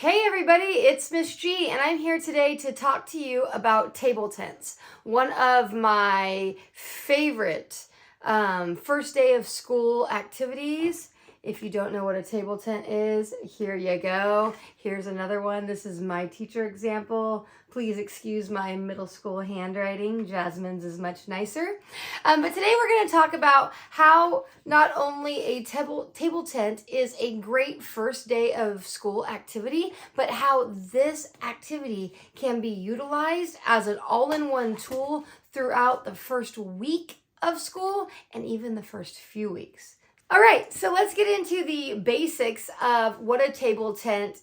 Hey everybody, it's Miss G, and I'm here today to talk to you about table tents. One of my favorite first day of school activities. If you don't know what a table tent is, here you go. Here's another one. This is my teacher example. Please excuse my middle school handwriting. Jasmine's is much nicer. But today we're going to talk about how not only a table tent is a great first day of school activity, but how this activity can be utilized as an all-in-one tool throughout the first week of school and even the first few weeks. All right, so let's get into the basics of what a table tent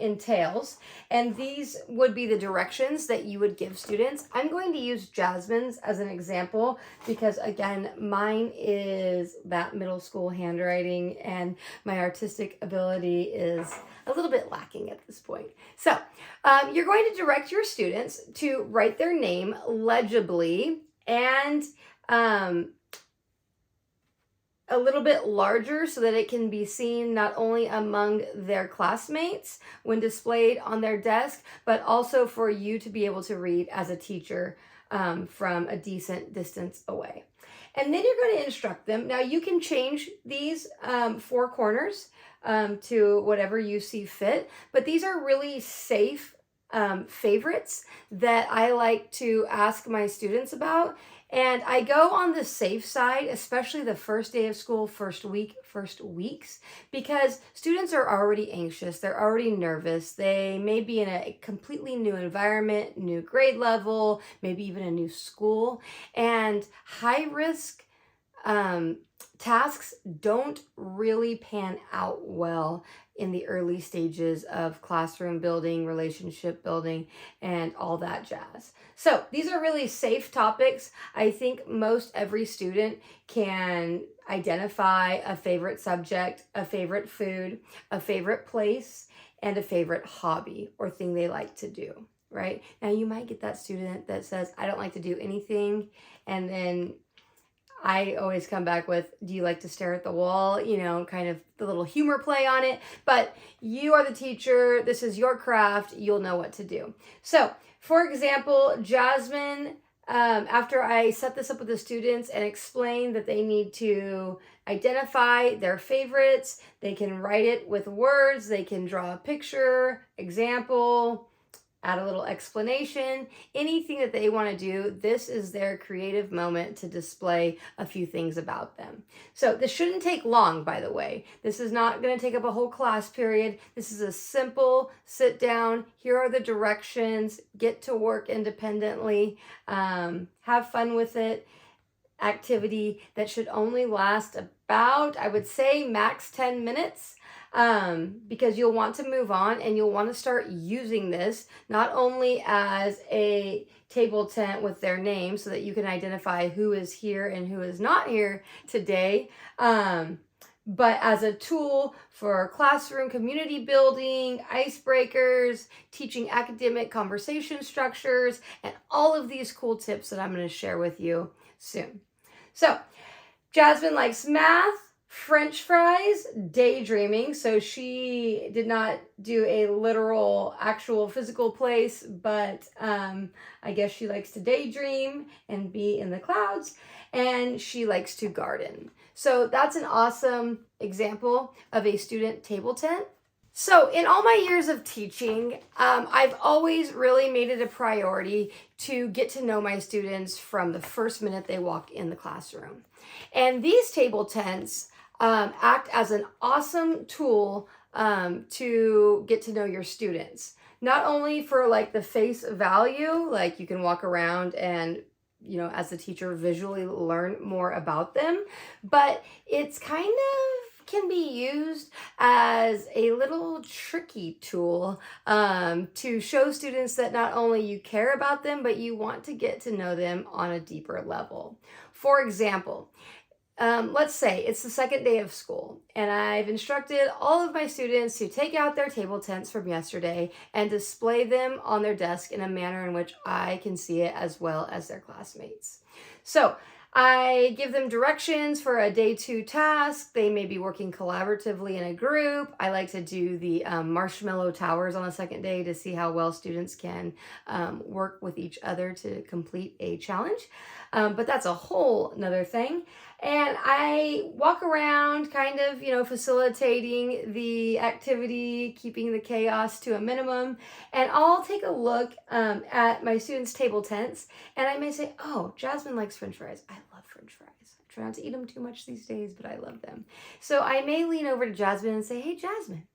entails. And these would be the directions that you would give students. I'm going to use Jasmine's as an example because, again, mine is that middle school handwriting and my artistic ability is a little bit lacking at this point. So you're going to direct your students to write their name legibly and a little bit larger so that it can be seen not only among their classmates when displayed on their desk, but also for you to be able to read as a teacher from a decent distance away. And then you're going to instruct them. Now you can change these four corners to whatever you see fit, but these are really safe favorites that I like to ask my students about. And I go on the safe side, especially the first day of school, first weeks, because students are already anxious. They're already nervous. They may be in a completely new environment, new grade level, maybe even a new school. And high risk tasks don't really pan out well in the early stages of classroom building, relationship building, and all that jazz. So these are really safe topics. I think most every student can identify a favorite subject, a favorite food, a favorite place, and a favorite hobby or thing they like to do, right? Now you might get that student that says, I don't like to do anything, and then I always come back with, do you like to stare at the wall? You know, kind of the little humor play on it. But you are the teacher. This is your craft. You'll know what to do. So, for example, Jasmine, after I set this up with the students and explain that they need to identify their favorites, they can write it with words. They can draw a picture, example, add a little explanation, anything that they want to do. This is their creative moment to display a few things about them. So this shouldn't take long, by the way. This is not going to take up a whole class period. This is a simple sit down. Here are the directions. Get to work independently. Have fun with it. Activity that should only last about, I would say, max 10 minutes. Because you'll want to move on and you'll want to start using this not only as a table tent with their name so that you can identify who is here and who is not here today, but as a tool for classroom community building, icebreakers, teaching academic conversation structures, and all of these cool tips that I'm going to share with you soon. So, Jasmine likes math, French fries, daydreaming. So she did not do a literal, actual physical place, but I guess she likes to daydream and be in the clouds, and she likes to garden. So that's an awesome example of a student table tent. So in all my years of teaching, I've always really made it a priority to get to know my students from the first minute they walk in the classroom. And these table tents act as an awesome tool to get to know your students. Not only for like the face value, like you can walk around and, you know, as a teacher visually learn more about them, but it's kind of can be used as a little tricky tool to show students that not only you care about them, but you want to get to know them on a deeper level. For example, let's say it's the second day of school and I've instructed all of my students to take out their table tents from yesterday and display them on their desk in a manner in which I can see it as well as their classmates. So I give them directions for a day 2 task. They may be working collaboratively in a group. I like to do the marshmallow towers on the second day to see how well students can work with each other to complete a challenge. But that's a whole nother thing. And I walk around kind of, facilitating the activity, keeping the chaos to a minimum. And I'll take a look at my students' table tents, and I may say, oh, Jasmine likes French fries. I love French fries. I try not to eat them too much these days, but I love them. So I may lean over to Jasmine and say, hey, Jasmine,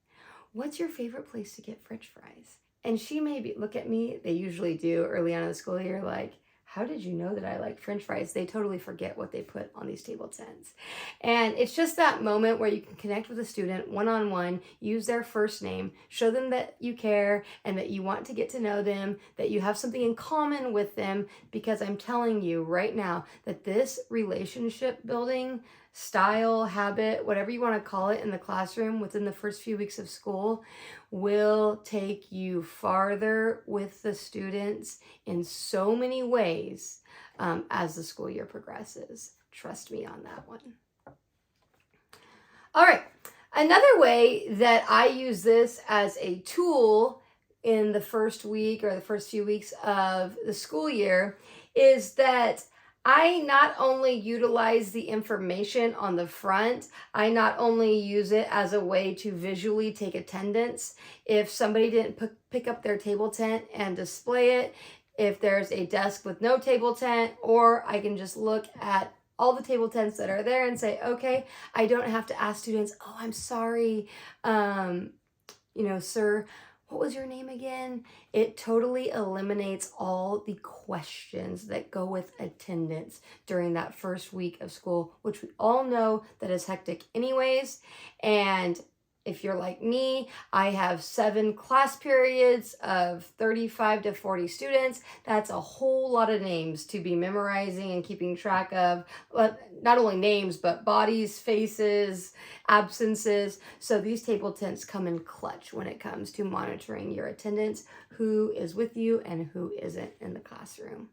what's your favorite place to get French fries? And she may look at me, they usually do early on in the school year, like, how did you know that I like French fries? They totally forget what they put on these table tents. And it's just that moment where you can connect with a student one-on-one, use their first name, show them that you care and that you want to get to know them, that you have something in common with them, because I'm telling you right now that this relationship building style, habit, whatever you want to call it in the classroom within the first few weeks of school will take you farther with the students in so many ways as the school year progresses. Trust me on that one. All right. Another way that I use this as a tool in the first week or the first few weeks of the school year is that I not only utilize the information on the front, I not only use it as a way to visually take attendance. If somebody didn't pick up their table tent and display it, if there's a desk with no table tent, or I can just look at all the table tents that are there and say, okay, I don't have to ask students, oh, I'm sorry, sir, what was your name again? It totally eliminates all the questions that go with attendance during that first week of school, which we all know that is hectic anyways. And if you're like me, I have 7 class periods of 35 to 40 students. That's a whole lot of names to be memorizing and keeping track of. Not only names, but bodies, faces, absences. So these table tents come in clutch when it comes to monitoring your attendance, who is with you and who isn't in the classroom.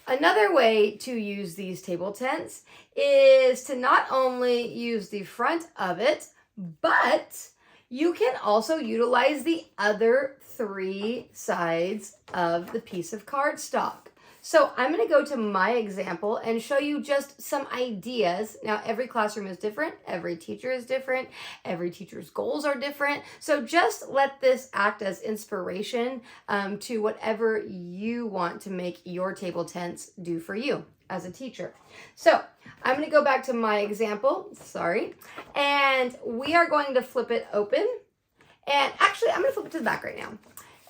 Another way to use these table tents is to not only use the front of it, but you can also utilize the other 3 sides of the piece of cardstock. So I'm going to go to my example and show you just some ideas. Now, every classroom is different. Every teacher is different. Every teacher's goals are different. So just let this act as inspiration to whatever you want to make your table tents do for you as a teacher. So I'm going to go back to my example. And we are going to flip it open. And actually, I'm going to flip it to the back right now.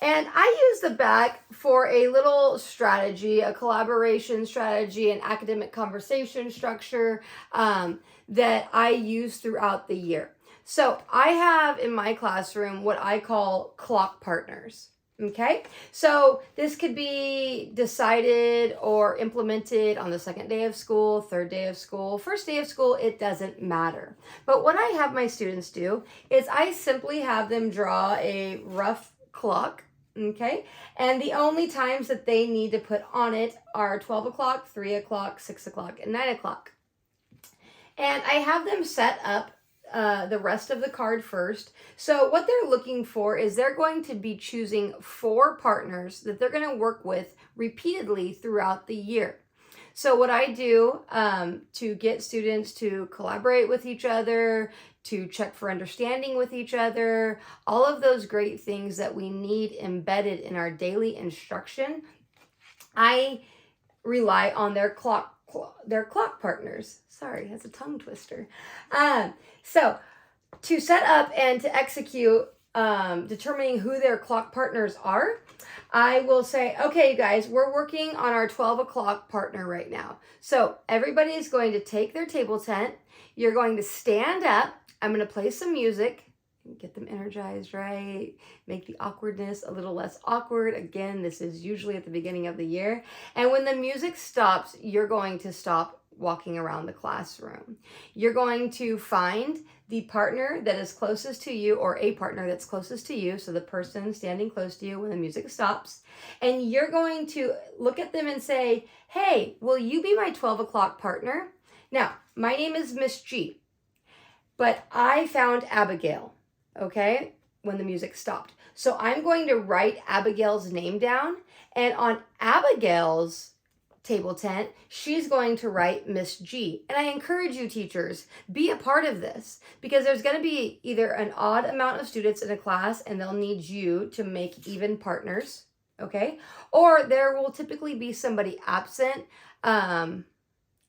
And I use the back for a little strategy, a collaboration strategy, an academic conversation structure that I use throughout the year. So I have in my classroom what I call clock partners. Okay, so this could be decided or implemented on the 2nd day of school, 3rd day of school, 1st day of school, it doesn't matter. But what I have my students do is I simply have them draw a rough clock. Okay, and the only times that they need to put on it are 12 o'clock, 3 o'clock, 6 o'clock, and 9 o'clock. And I have them set up the rest of the card first. So what they're looking for is they're going to be choosing 4 partners that they're going to work with repeatedly throughout the year. So what I do to get students to collaborate with each other, to check for understanding with each other, all of those great things that we need embedded in our daily instruction, I rely on their clock partners. Sorry, that's a tongue twister. So to set up and to execute determining who their clock partners are, I will say, okay, guys, we're working on our 12 o'clock partner right now. So everybody is going to take their table tent. You're going to stand up. I'm going to play some music, get them energized, right? Make the awkwardness a little less awkward. Again, this is usually at the beginning of the year. And when the music stops, you're going to stop walking around the classroom. You're going to find the partner that is closest to you, or a partner that's closest to you, so the person standing close to you when the music stops, and you're going to look at them and say, hey, will you be my 12 o'clock partner? Now, my name is Miss G, but I found Abigail, okay, when the music stopped. So I'm going to write Abigail's name down, and on Abigail's table tent, she's going to write Miss G. And I encourage you, teachers, be a part of this, because there's going to be either an odd amount of students in a class and they'll need you to make even partners, okay? Or there will typically be somebody absent.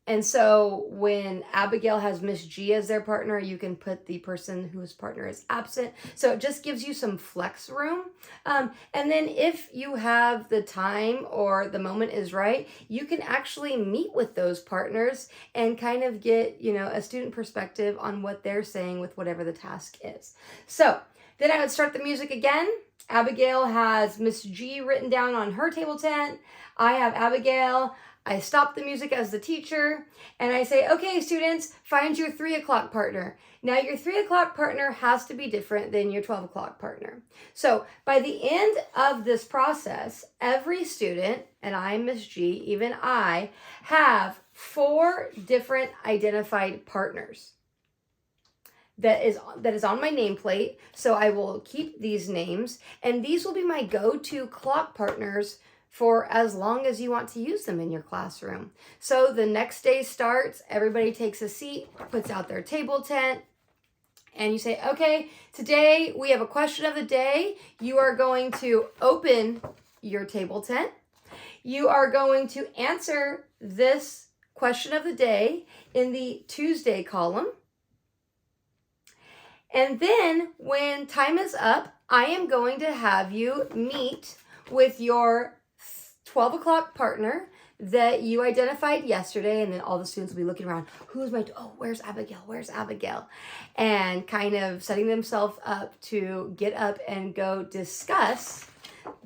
And so when Abigail has Miss G as their partner, you can put the person whose partner is absent. So it just gives you some flex room. And then if you have the time or the moment is right, you can actually meet with those partners and kind of get, a student perspective on what they're saying with whatever the task is. So then I would start the music again. Abigail has Miss G written down on her table tent. I have Abigail. I stop the music as the teacher and I say, okay, students, find your 3 o'clock partner. Now your 3 o'clock partner has to be different than your 12 o'clock partner. So by the end of this process, every student, and I'm Miss G, even I, have 4 different identified partners that is on my nameplate. So I will keep these names, and these will be my go-to clock partners for as long as you want to use them in your classroom. So the next day starts, everybody takes a seat, puts out their table tent, and you say, okay, today we have a question of the day. You are going to open your table tent. You are going to answer this question of the day in the Tuesday column. And then when time is up, I am going to have you meet with your 12 o'clock partner that you identified yesterday, and then all the students will be looking around, where's Abigail? And kind of setting themselves up to get up and go discuss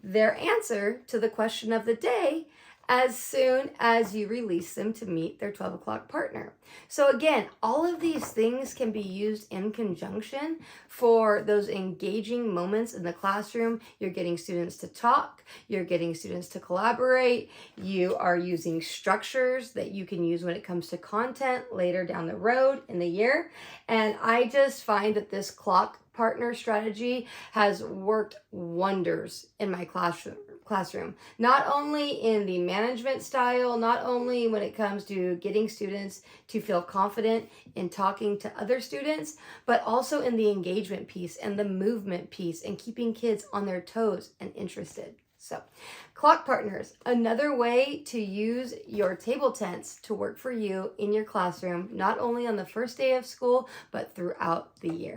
their answer to the question of the day as soon as you release them to meet their 12 o'clock partner. So again, all of these things can be used in conjunction for those engaging moments in the classroom. You're getting students to talk, you're getting students to collaborate, you are using structures that you can use when it comes to content later down the road in the year. And I just find that this clock partner strategy has worked wonders in my classroom. Not only in the management style, not only when it comes to getting students to feel confident in talking to other students, but also in the engagement piece and the movement piece and keeping kids on their toes and interested. So, clock partners, another way to use your table tents to work for you in your classroom, not only on the first day of school, but throughout the year.